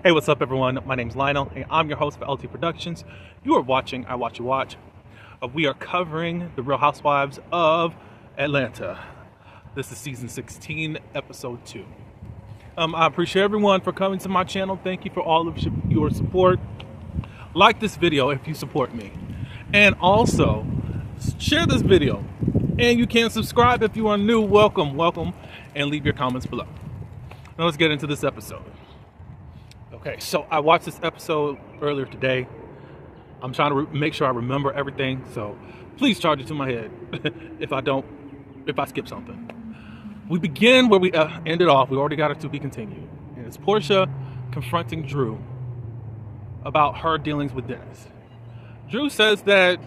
Hey, what's up, everyone? My name's Lionel, and I'm your host for LT Productions. You are watching I Watch You Watch. We are covering the Real Housewives of Atlanta. This is season 16, episode 2. I appreciate everyone for coming to my channel. Thank you for all of your support. Like this video if you support me. And also, share this video. And you can subscribe if you are new. Welcome, and leave your comments below. Now let's get into this episode. Okay, so I watched this episode earlier today. I'm trying to make sure I remember everything, so please charge it to my head if I skip something. We begin where we ended off. We already got it to be continued. And it's Portia confronting Drew about her dealings with Dennis. Drew says that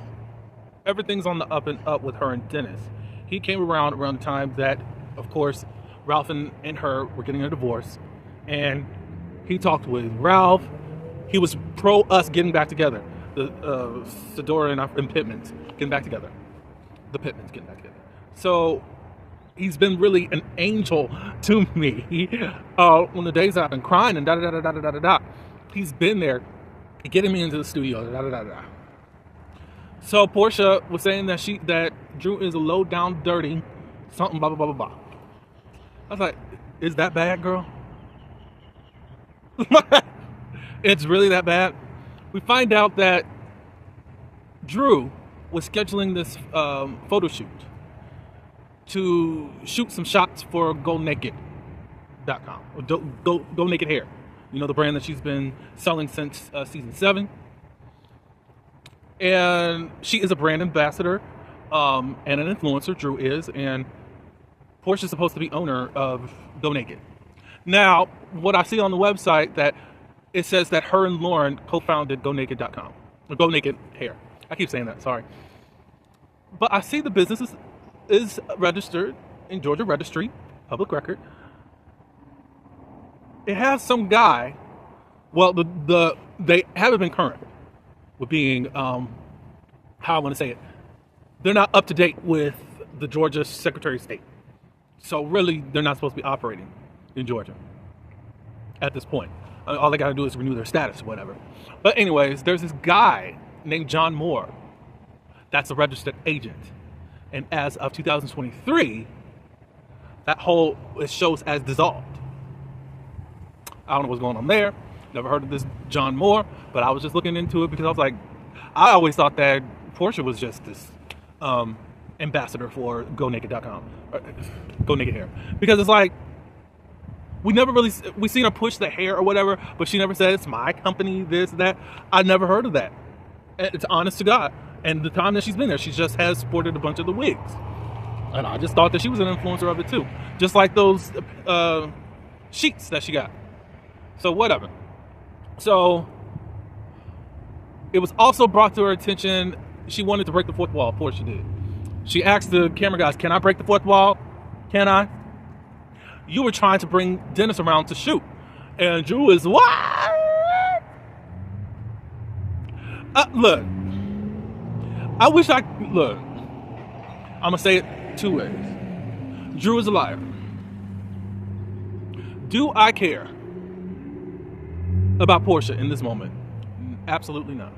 everything's on the up and up with her and Dennis. He came around the time that, of course, Ralph and her were getting a divorce, and he talked with Ralph. He was pro us getting back together. The Sedora and Pittmans getting back together. The Pittmans getting back together. So he's been really an angel to me. On the days I've been crying and da-da-da-da-da-da-da-da, he's been there getting me into the studio. Da-da-da-da. So Portia was saying that Drew is a low down dirty something blah blah blah blah blah. I was like, is that bad, girl? It's really that bad? We find out that Drew was scheduling this photo shoot to shoot some shots for GoNaked.com, or Go Naked Hair. You know, the brand that she's been selling since season 7. And she is a brand ambassador and an influencer, Drew is, and Portia's supposed to be owner of Go Naked. Now, what I see on the website, that it says that her and Lauren co-founded GoNaked.com, or Go Naked Hair. I keep saying that, sorry. But I see the business is registered in Georgia Registry, public record. It has some guy, well, they haven't been current with being, how I want to say it. They're not up to date with the Georgia Secretary of State. So really, they're not supposed to be operating in Georgia at this point. All they got to do is renew their status or whatever. But anyways, there's this guy named John Moore that's a registered agent. And as of 2023, that whole shows as dissolved. I don't know what's going on there. Never heard of this John Moore, but I was just looking into it because I was like, I always thought that Portia was just this ambassador for GoNaked.com, Go Naked Hair, because it's like we seen her push the hair or whatever, but she never said it's my company, this, that. I never heard of that. It's honest to God. And the time that she's been there, she just has sported a bunch of the wigs, and I just thought that she was an influencer of it too, just like those sheets that she got. So whatever. So it was also brought to her attention she wanted to break the fourth wall. Portia did. She asked the camera guys, "Can I break the fourth wall? Can I? You were trying to bring Dennis around to shoot." And Drew is, what? Look, I wish look, I'm going to say it two ways. Drew is a liar. Do I care about Portia in this moment? Absolutely not.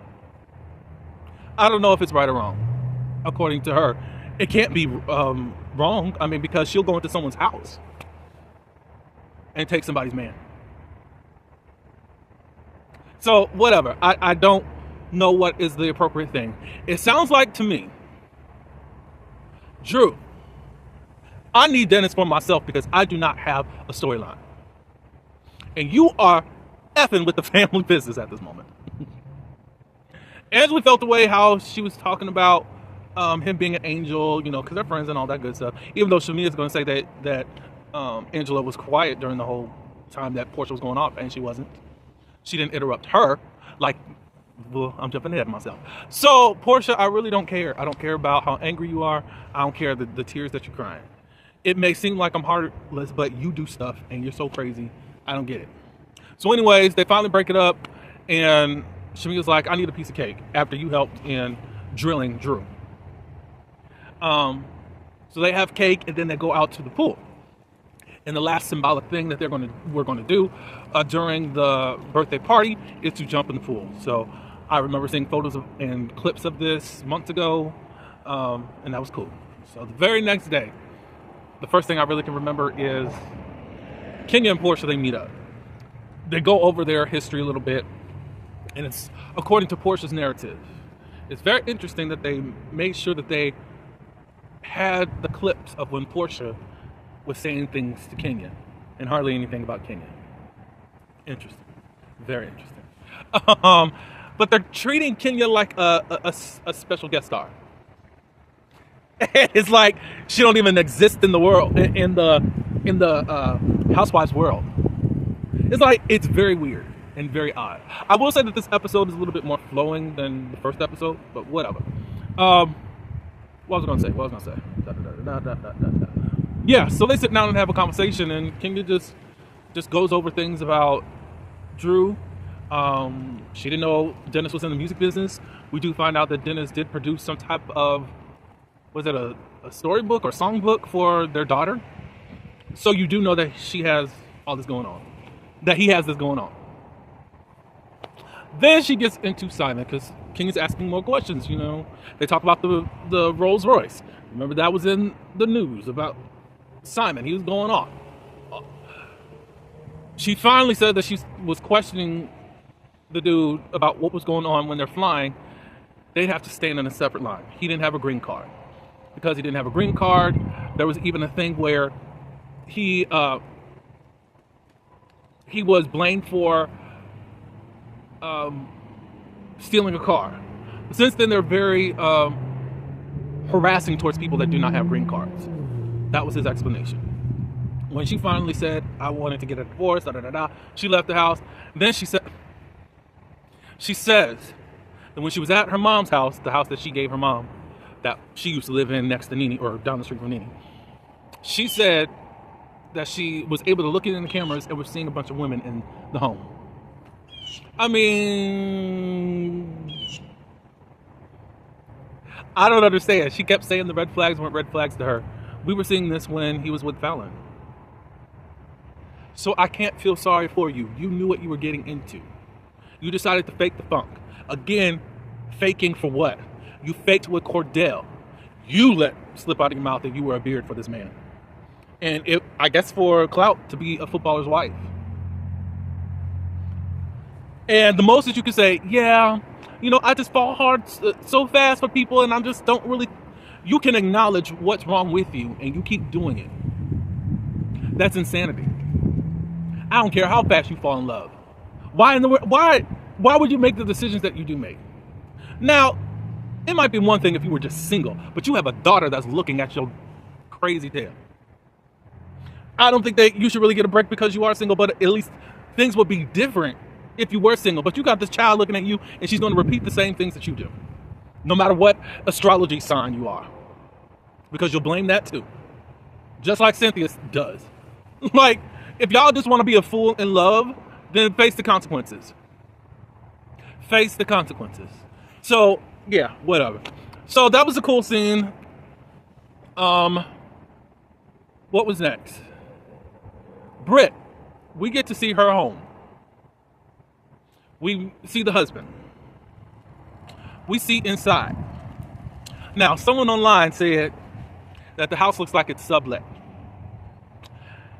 I don't know if it's right or wrong. According to her, it can't be wrong. I mean, because she'll go into someone's house and take somebody's man. So whatever. I don't know what is the appropriate thing. It sounds like to me, Drew, I need Dennis for myself because I do not have a storyline. And you are effing with the family business at this moment. Angela felt the way how she was talking about him being an angel, you know, because they're friends and all that good stuff. Even though Shamia's going to say that Angela was quiet during the whole time that Portia was going off, and she wasn't. She didn't interrupt her. Like, well, I'm jumping ahead of myself. So, Portia, I really don't care. I don't care about how angry you are. I don't care the tears that you're crying. It may seem like I'm heartless, but you do stuff, and you're so crazy. I don't get it. So anyways, they finally break it up, and Shamia's like, I need a piece of cake after you helped in drilling Drew. So they have cake, and then they go out to the pool. And the last symbolic thing that we're going to do during the birthday party is to jump in the pool. So I remember seeing photos and clips of this months ago, and that was cool. So the very next day, the first thing I really can remember is Kenya and Portia, they meet up. They go over their history a little bit, and it's according to Portia's narrative. It's very interesting that they made sure that they had the clips of when Portia was saying things to Kenya and hardly anything about Kenya. Interesting. Very interesting. But they're treating Kenya like a special guest star. It's like she don't even exist in the world, in the Housewives world. It's like, it's very weird and very odd. I will say that this episode is a little bit more flowing than the first episode, but whatever. What was I going to say? Yeah, so they sit down and have a conversation, and Kenya just goes over things about Drew. She didn't know Dennis was in the music business. We do find out that Dennis did produce some type of, was it a storybook or songbook for their daughter? So you do know that she has all this going on. That he has this going on. Then she gets into Simon, because Kenya's asking more questions, you know. They talk about the Rolls Royce. Remember, that was in the news about Simon. He was going on. She finally said that she was questioning the dude about what was going on when they're flying. They'd have to stand in a separate line. He didn't have a green card. Because he didn't have a green card, there was even a thing where he was blamed for stealing a car. Since then, they're very harassing towards people that do not have green cards. That was his explanation. When she finally said, I wanted to get a divorce, she left the house. Then she says that when she was at her mom's house, the house that she gave her mom, that she used to live in next to Nene, or down the street from Nene, she said that she was able to look in the cameras and was seeing a bunch of women in the home. I mean, I don't understand. She kept saying the red flags weren't red flags to her. We were seeing this when he was with Fallon. So I can't feel sorry for you. You knew what you were getting into. You decided to fake the funk. Again, faking for what? You faked with Cordell. You let slip out of your mouth that you were a beard for this man. And I guess for clout, to be a footballer's wife. And the most that you can say, yeah, you know, I just fall hard so fast for people, and I just don't really. You can acknowledge what's wrong with you, and you keep doing it. That's insanity. I don't care how fast you fall in love. Why would you make the decisions that you do make? Now, it might be one thing if you were just single, but you have a daughter that's looking at your crazy tail. I don't think that you should really get a break because you are single, but at least things would be different if you were single. But you got this child looking at you, and she's going to repeat the same things that you do, no matter what astrology sign you are, because you'll blame that too, just like Cynthia does. Like, if y'all just want to be a fool in love, then face the consequences. Face the consequences. So, yeah, whatever. So that was a cool scene. What was next? Britt. We get to see her home. We see the husband. We see inside. Now, someone online said that the house looks like it's sublet.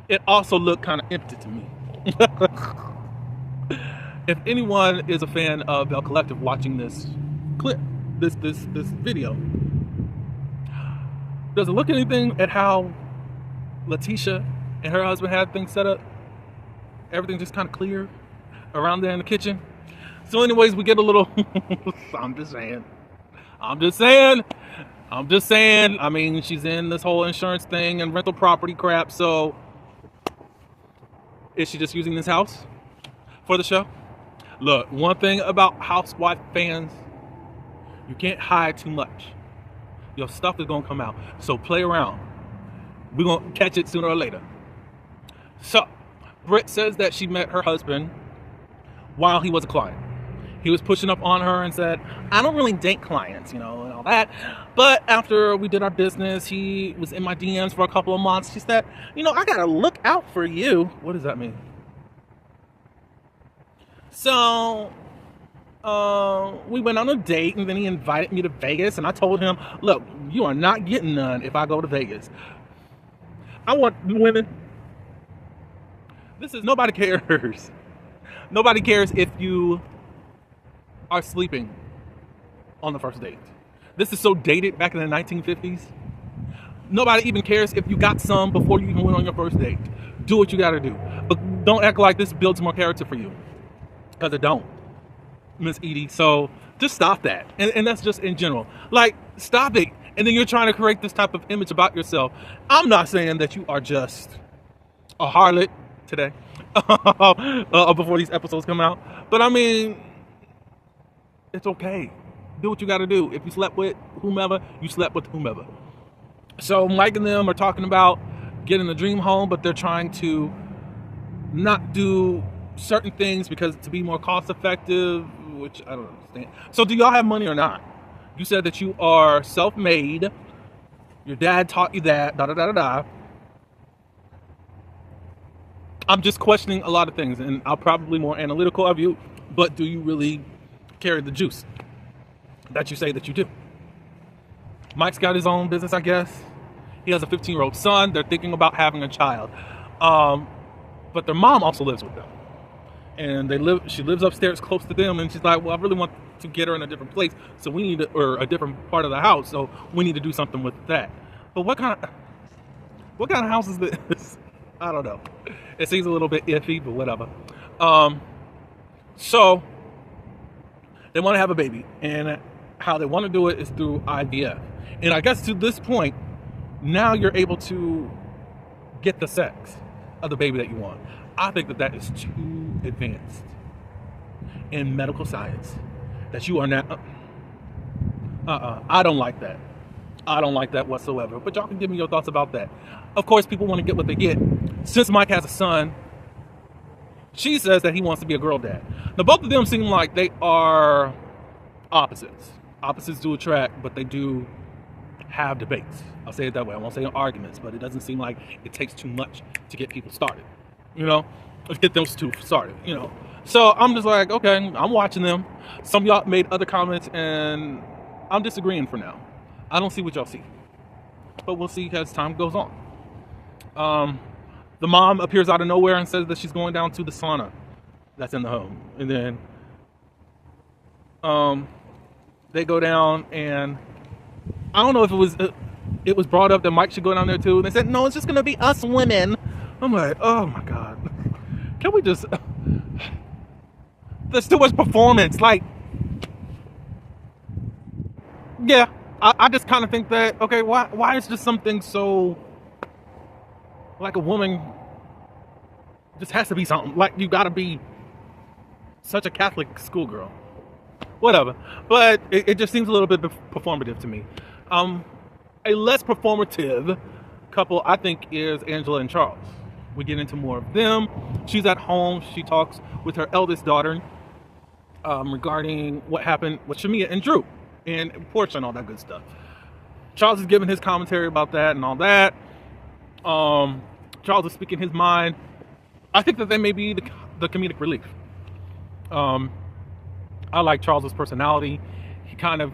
It also looked kind of empty to me. If anyone is a fan of Bell Collective watching this clip, this video, does it look anything at how Letitia and her husband had things set up? Everything just kind of clear around there in the kitchen. So anyways, we get a little, I'm just saying. I mean, she's in this whole insurance thing and rental property crap. So is she just using this house for the show? Look, one thing about Housewife fans, you can't hide too much. Your stuff is going to come out. So play around. We're going to catch it sooner or later. So Britt says that she met her husband while he was a client. He was pushing up on her and said, I don't really date clients, and all that. But after we did our business, he was in my DMs for a couple of months. She said, I got to look out for you. What does that mean? So we went on a date, and then he invited me to Vegas, and I told him, look, you are not getting none if I go to Vegas. I want women. Nobody cares. Nobody cares if you are sleeping on the first date. This is so dated back in the 1950s. Nobody even cares if you got some before you even went on your first date. Do what you got to do. But don't act like this builds more character for you. Because it don't, Miss Edie. So just stop that. And that's just in general. Like, stop it. And then you're trying to create this type of image about yourself. I'm not saying that you are just a harlot today before these episodes come out. But I mean, it's okay. Do what you got to do. If you slept with whomever, you slept with whomever. So Mike and them are talking about getting a dream home, but they're trying to not do certain things because to be more cost effective, which I don't understand. So do y'all have money or not? You said that you are self-made. Your dad taught you that, da-da-da-da-da. I'm just questioning a lot of things, and I'm probably more analytical of you, but do you really carry the juice that you say that you do? Mike's got his own business, I guess. He has a 15-year-old son. They're thinking about having a child. But their mom also lives with them. And she lives upstairs close to them, and she's like, well, I really want to get her in a different place, so we need or a different part of the house, so we need to do something with that. But what kind of house is this? I don't know. It seems a little bit iffy, but whatever. So they want to have a baby, and how they want to do it is through IVF. And I guess to this point, now you're able to get the sex of the baby that you want. I think that is too advanced in medical science. That you are not. I don't like that. I don't like that whatsoever. But y'all can give me your thoughts about that. Of course, people want to get what they get. Since Mike has a son, she says that he wants to be a girl dad. Now, both of them seem like they are opposites. Opposites do attract, but they do have debates. I'll say it that way. I won't say arguments, but it doesn't seem like it takes too much to get people started. Get those two started, So I'm just like, okay, I'm watching them. Some of y'all made other comments, and I'm disagreeing for now. I don't see what y'all see. But we'll see as time goes on. The mom appears out of nowhere and says that she's going down to the sauna that's in the home. And then they go down, and I don't know if it was brought up that Mike should go down there too. And they said, no, it's just going to be us women. I'm like, oh my God. Can we just... There's too much performance. Like, yeah, I just kind of think that, okay, why is just something so... Like a woman just has to be something. Like, you got to be such a Catholic schoolgirl. Whatever. But it just seems a little bit performative to me. A less performative couple, I think, is Angela and Charles. We get into more of them. She's at home. She talks with her eldest daughter regarding what happened with Shamia and Drew and Portia and all that good stuff. Charles is giving his commentary about that and all that. Charles is speaking his mind. I think that they may be the comedic relief. I like Charles's personality. He kind of,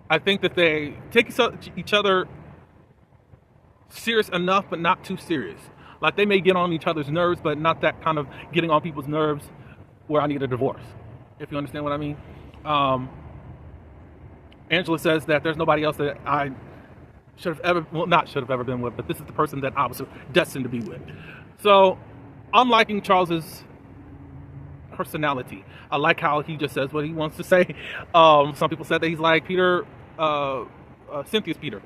I think that they take each other serious enough, but not too serious. Like, they may get on each other's nerves, but not that kind of getting on people's nerves where I need a divorce, if you understand what I mean. Angela says that there's nobody else that I not should have ever been with, but this is the person that I was destined to be with. So I'm liking Charles's personality. I like how he just says what he wants to say. Some people said that he's like Peter, Cynthia's Peter.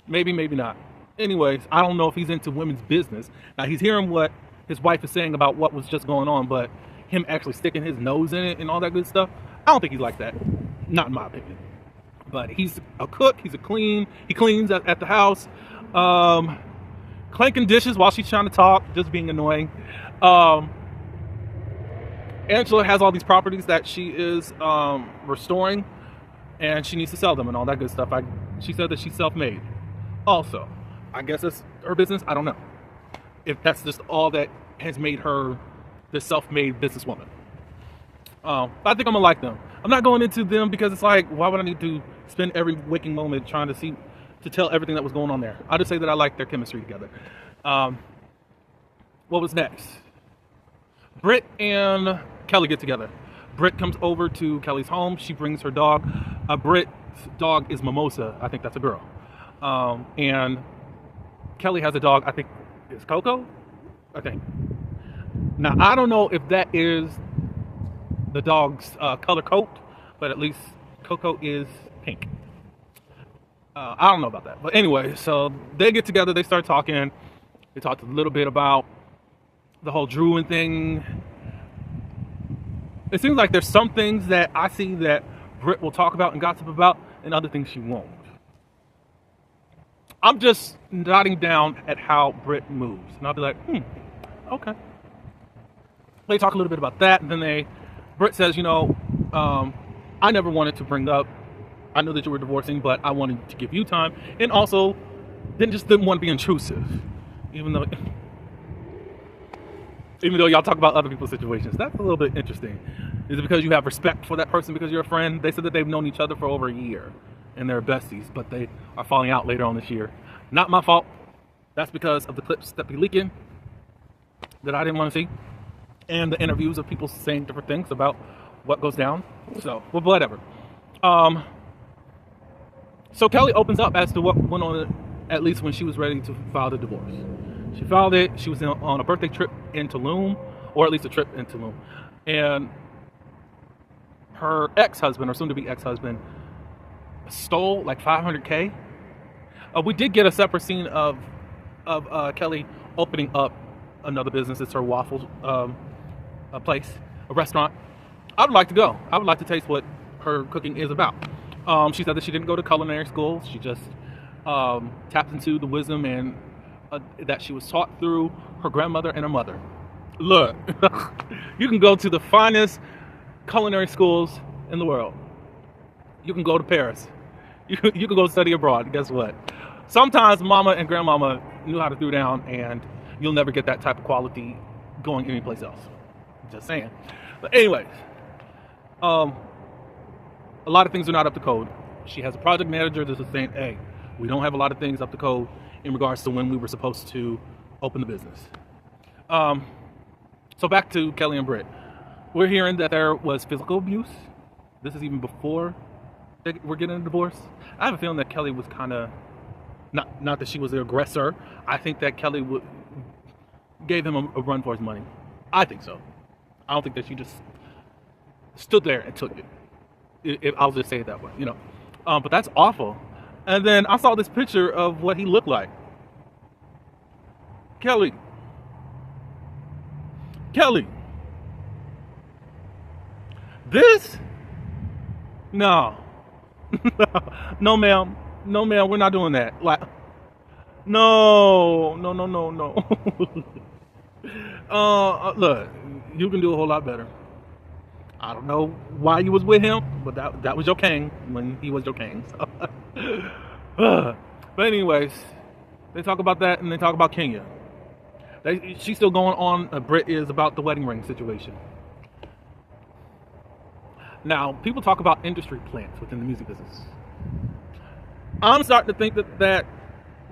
Maybe, maybe not. Anyways, I don't know if he's into women's business. Now, he's hearing what his wife is saying about what was just going on, but him actually sticking his nose in it and all that good stuff, I don't think he's like that. Not in my opinion. But he's a cook. He cleans at the house. Clanking dishes while she's trying to talk, just being annoying. Angela has all these properties that she is restoring, and she needs to sell them and all that good stuff. She said that she's self-made. Also, I guess it's her business. I don't know if that's just all that has made her the self-made businesswoman. But I think I'm gonna like them. I'm not going into them because it's like, why would I need to spend every waking moment trying to tell everything that was going on there? I'll just say that I like their chemistry together. What was next? Britt and Kelly get together. Britt comes over to Kelly's home. She brings her dog. Britt's dog is Mimosa. I think that's a girl. And Kelly has a dog. I think it's Coco. I think. Now, I don't know if that is the dog's color coat, but at least Coco is pink. I don't know about that. But anyway, so they get together. They start talking. They talked a little bit about the whole Druin thing. It seems like there's some things that I see that Britt will talk about and gossip about, and other things she won't. I'm just nodding down at how Britt moves, and I'll be like, okay. They talk a little bit about that, and then Britt says, I never wanted to bring up, I know that you were divorcing, but I wanted to give you time, and also didn't want to be intrusive, even though y'all talk about other people's situations. That's a little bit interesting. Is it because you have respect for that person because you're a friend? They said that they've known each other for over a year and they're besties, but they are falling out later on this year. Not my fault. That's because of the clips that be leaking that I didn't want to see, and the interviews of people saying different things about what goes down. So, well, whatever. So Kelly opens up as to what went on, at least when she was ready to file the divorce. She filed it. She was on a birthday trip in Tulum, or at least a trip in Tulum. And her ex-husband, or soon-to-be ex-husband, stole like $500K. We did get a separate scene of Kelly opening up another business. It's her waffle place, a restaurant. I would like to go. I would like to taste what her cooking is about. She said that she didn't go to culinary school. She just tapped into the wisdom and that she was taught through her grandmother and her mother. Look, you can go to the finest culinary schools in the world. You can go to Paris. You can go study abroad. Guess what? Sometimes mama and grandmama knew how to throw down, and you'll never get that type of quality going anyplace else. Just saying. But anyways, a lot of things are not up to code. She has a project manager that is saying, hey, we don't have a lot of things up to code in regards to when we were supposed to open the business. So back to Kelly and Britt. We're hearing that there was physical abuse. This is even before we're getting a divorce. I have a feeling that Kelly was kind of, not that she was the aggressor. I think that Kelly gave him a run for his money. I think so. I don't think that she just stood there and took it. I'll just say it that way, But that's awful. And then I saw this picture of what he looked like. Kelly. This? No. No, ma'am. No, ma'am. We're not doing that. Like, no. Look, you can do a whole lot better. I don't know why you was with him, but that was your king when he was your king. So. But anyways, they talk about that, and they talk about Kenya. She's still going on. Britt is about the wedding ring situation. Now, people talk about industry plants within the music business. I'm starting to think that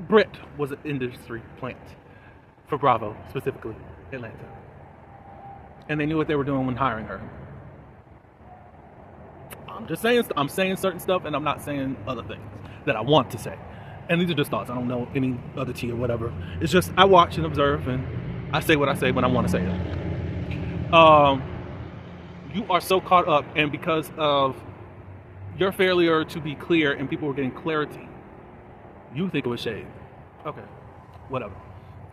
Britt was an industry plant for Bravo, specifically Atlanta. And they knew what they were doing when hiring her. I'm just saying, I'm saying certain stuff, and I'm not saying other things that I want to say. And these are just thoughts. I don't know any other tea or whatever. It's just I watch and observe, and I say what I say when I want to say it. You are so caught up, and because of your failure to be clear and people were getting clarity, you think it was shade. Okay, whatever.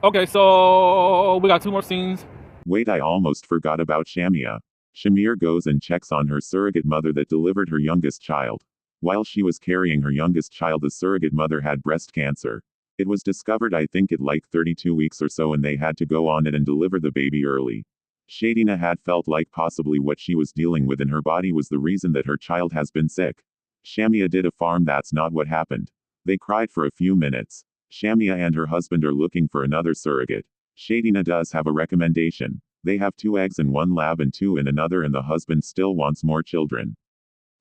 Okay, so we got 2 more scenes. Wait, I almost forgot about Shamia. Shamir goes and checks on her surrogate mother that delivered her youngest child. While she was carrying her youngest child, the surrogate mother had breast cancer. It was discovered, I think, at like 32 weeks or so, and they had to go on it and deliver the baby early. Shadina had felt like possibly what she was dealing with in her body was the reason that her child has been sick. Shamia did a farm, that's not what happened. They cried for a few minutes. Shamia and her husband are looking for another surrogate. Shadina does have a recommendation. They have 2 eggs in one lab and 2 in another, and the husband still wants more children.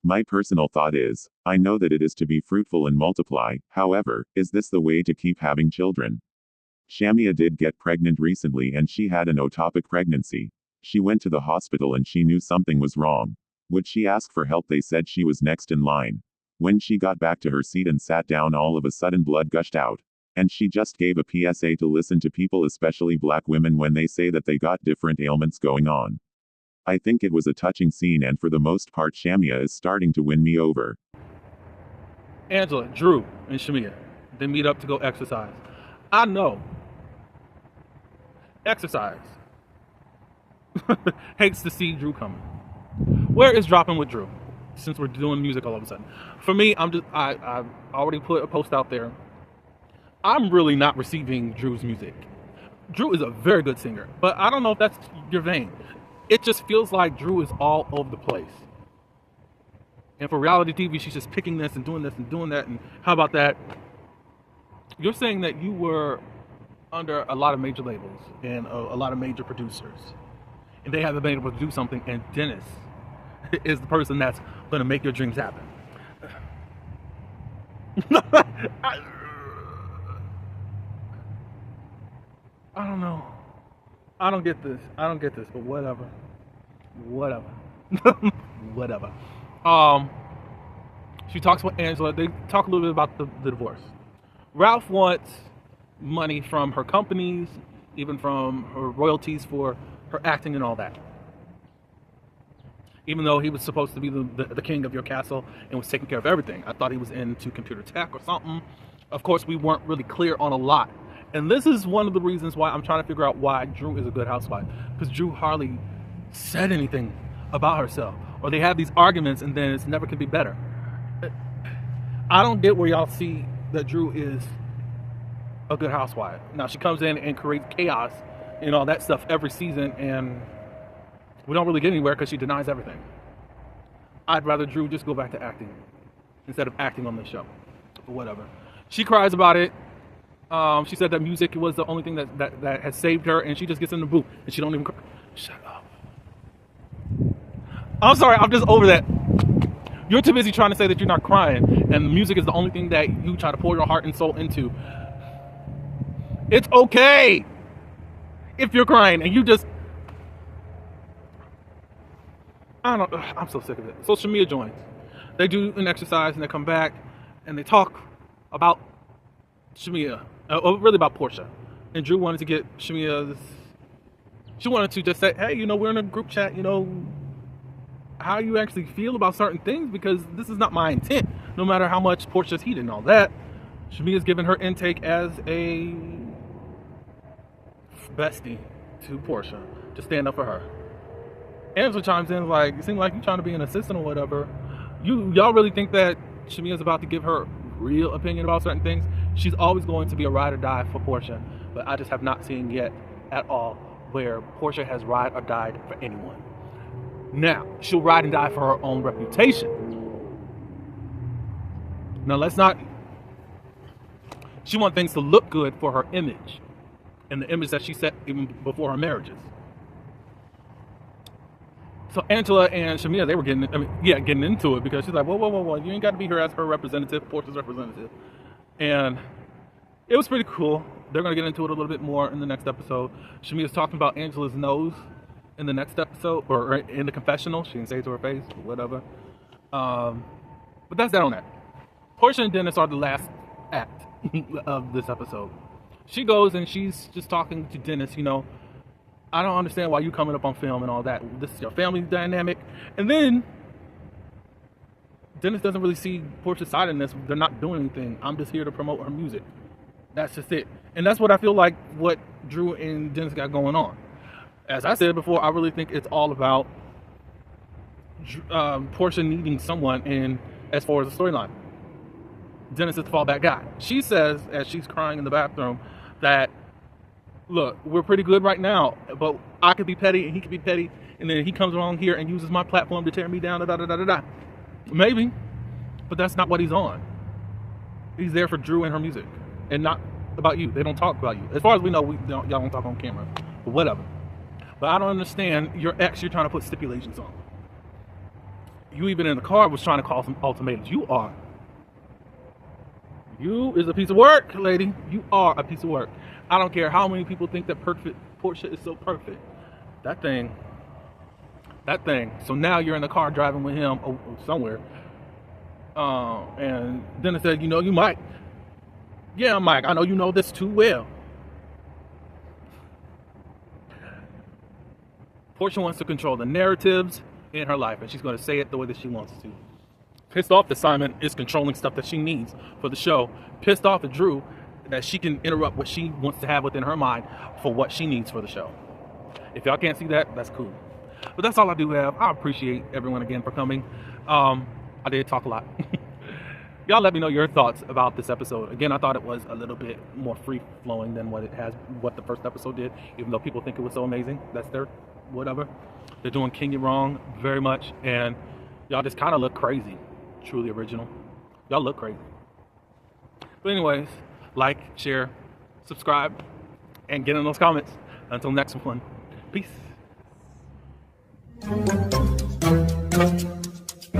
My personal thought is, I know that it is to be fruitful and multiply, however, is this the way to keep having children? Shamia did get pregnant recently and she had an ectopic pregnancy. She went to the hospital and she knew something was wrong. Would she ask for help? They said she was next in line. When she got back to her seat and sat down, all of a sudden blood gushed out. And she just gave a PSA to listen to people, especially black women, when they say that they got different ailments going on. I think it was a touching scene, and for the most part Shamia is starting to win me over. Angela, Drew, and Shamia, they meet up to go exercise. I know. Exercise. Hates to see Drew coming. Where is dropping with Drew? Since we're doing music all of a sudden. For me, I've already put a post out there. I'm really not receiving Drew's music. Drew is a very good singer, but I don't know if that's your vein. It just feels like Drew is all over the place. And for reality TV, she's just picking this and doing that, and how about that? You're saying that you were under a lot of major labels and a lot of major producers, and they haven't been able to do something, and Dennis is the person that's going to make your dreams happen. I don't know. I don't get this, but whatever. Whatever. She talks with Angela. They talk a little bit about the divorce. Ralph wants money from her companies, even from her royalties for her acting and all that. Even though he was supposed to be the king of your castle and was taking care of everything. I thought he was into computer tech or something. Of course, we weren't really clear on a lot. And this is one of the reasons why I'm trying to figure out why Drew is a good housewife. Because Drew hardly said anything about herself. Or they have these arguments and then it's never can be better. I don't get where y'all see that Drew is a good housewife. Now, she comes in and creates chaos and all that stuff every season, and we don't really get anywhere because she denies everything. I'd rather Drew just go back to acting instead of acting on the show. But whatever. She cries about it. She said that music was the only thing that has saved her, and she just gets in the booth and she don't even cry. Shut up. I'm sorry, I'm just over that. You're too busy trying to say that you're not crying, and the music is the only thing that you try to pour your heart and soul into. It's okay if you're crying and you just... I'm so sick of it. So Shamia joins. They do an exercise and they come back and they talk about Shamia, really about Portia. And Drew wanted to get Shamia's... She wanted to just say, hey, we're in a group chat, how you actually feel about certain things, because this is not my intent, no matter how much Portia's heated and all that. Shamia's given her intake as a bestie to Portia to stand up for her. Angela chimes in like, it seems like you're trying to be an assistant or whatever. Y'all really think that Shamia's about to give her real opinion about certain things? She's always going to be a ride or die for Portia, but I just have not seen yet at all where Portia has ride or died for anyone. Now, she'll ride and die for her own reputation. Now, she wants things to look good for her image, and the image that she set even before her marriages. So Angela and Shamia, they were getting into it, because she's like, whoa, you ain't got to be here as her representative, Portia's representative. And it was pretty cool. They're going to get into it a little bit more in the next episode. Shamia's talking about Angela's nose in the next episode, or in the confessional. She didn't say it to her face, whatever. But that's that on that. Portia and Dennis are the last act of this episode. She goes and she's just talking to Dennis, I don't understand why you coming up on film and all that. This is your family dynamic. And then Dennis doesn't really see Portia's side in this. They're not doing anything. I'm just here to promote her music. That's just it. And that's what I feel like what Drew and Dennis got going on. As I said before, I really think it's all about Portia needing someone in as far as the storyline. Dennis is the fallback guy. She says, as she's crying in the bathroom, that Look, we're pretty good right now, but I could be petty and he could be petty, and then he comes along here and uses my platform to tear me down. Da, da, da, da, da. Maybe, but that's not what he's on. He's there for Drew and her music, and not about you. They don't talk about you. As far as we know, y'all don't talk on camera, but whatever. But I don't understand your ex. You're trying to put stipulations on. You even in the car was trying to call some ultimatums. You is a piece of work, lady. You are a piece of work. I don't care how many people think that Portia is so perfect. That thing. So now you're in the car driving with him somewhere. And then it said, you Mike. Yeah, Mike, I know you know this too well. Portia wants to control the narratives in her life, and she's going to say it the way that she wants to. Pissed off that Simon is controlling stuff that she needs for the show. Pissed off at Drew that she can interrupt what she wants to have within her mind for what she needs for the show. If y'all can't see that, that's cool. But that's all I do have. I appreciate everyone again for coming. I did talk a lot. Y'all let me know your thoughts about this episode. Again, I thought it was a little bit more free-flowing than what the first episode did, even though people think it was so amazing. That's their whatever. They're doing King It Wrong very much, and y'all just kind of look crazy. Truly original. Y'all look crazy. But anyways, like, share, subscribe, and get in those comments. Until next one, peace.